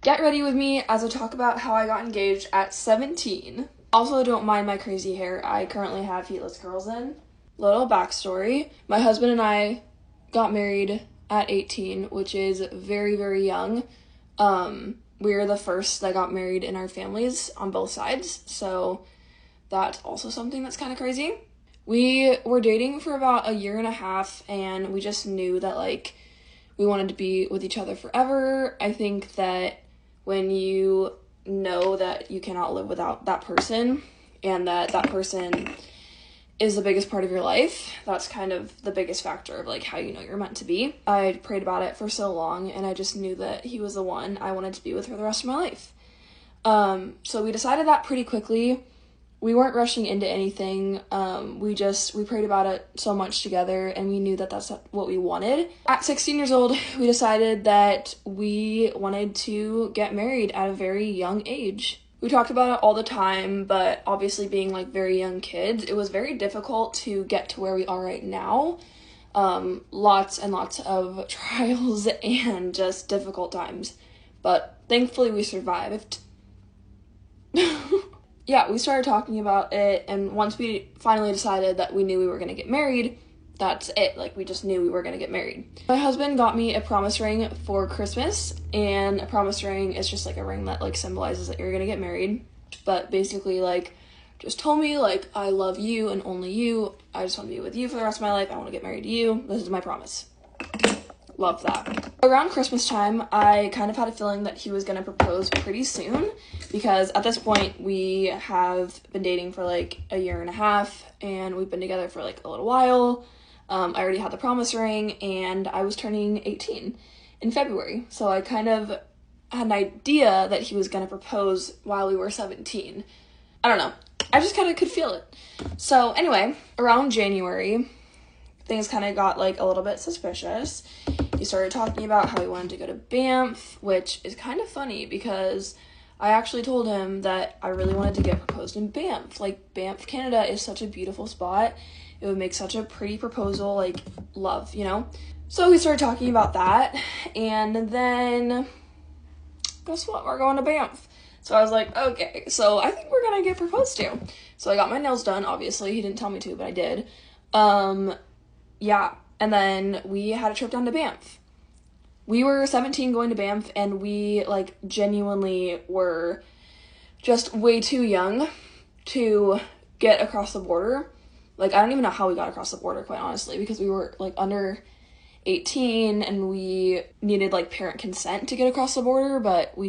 Get ready with me as I talk about how I got engaged at 17. Also, don't mind my crazy hair. I currently have heatless curls in. Little backstory. My husband and I got married at 18, which is very, very young. We're the first that got married in our families on both sides, so that's also something that's kind of crazy. We were dating for about a year and a half, and we just knew that, we wanted to be with each other forever. I think that when you know that you cannot live without that person and that person is the biggest part of your life, that's kind of the biggest factor of how you know you're meant to be. I prayed about it for so long, and I just knew that he was the one I wanted to be with for the rest of my life. So we decided that pretty quickly. We weren't rushing into anything. We prayed about it so much together, and we knew that that's what we wanted. At 16 years old, we decided that we wanted to get married at a very young age. We talked about it all the time, but obviously being very young kids, it was very difficult to get to where we are right now. Lots and lots of trials and just difficult times, but thankfully we survived. Yeah, we started talking about it, and once we finally decided that we knew we were going to get married, that's it. We just knew we were going to get married. My husband got me a promise ring for Christmas, and a promise ring is just a ring that symbolizes that you're going to get married. But basically, just told me, I love you and only you. I just want to be with you for the rest of my life. I want to get married to you. This is my promise. Love that. Around Christmas time, I kind of had a feeling that he was going to propose pretty soon, because at this point we have been dating for a year and a half, and we've been together for a little while. I already had the promise ring, and I was turning 18 in February, so I kind of had an idea that he was going to propose while we were 17. I don't know. I just kind of could feel it. So anyway, around January, things kind of got a little bit suspicious. He started talking about how he wanted to go to Banff, which is kind of funny because I actually told him that I really wanted to get proposed in Banff. Banff, Canada is such a beautiful spot. It would make such a pretty proposal, love, So we started talking about that, and then guess what? We're going to Banff. So I was like, okay, so I think we're gonna get proposed to. So I got my nails done, obviously. He didn't tell me to, but I did. Yeah, and then we had a trip down to Banff. We were 17 going to Banff, and we, genuinely were just way too young to get across the border. I don't even know how we got across the border, quite honestly, because we were, under 18, and we needed, parent consent to get across the border, but we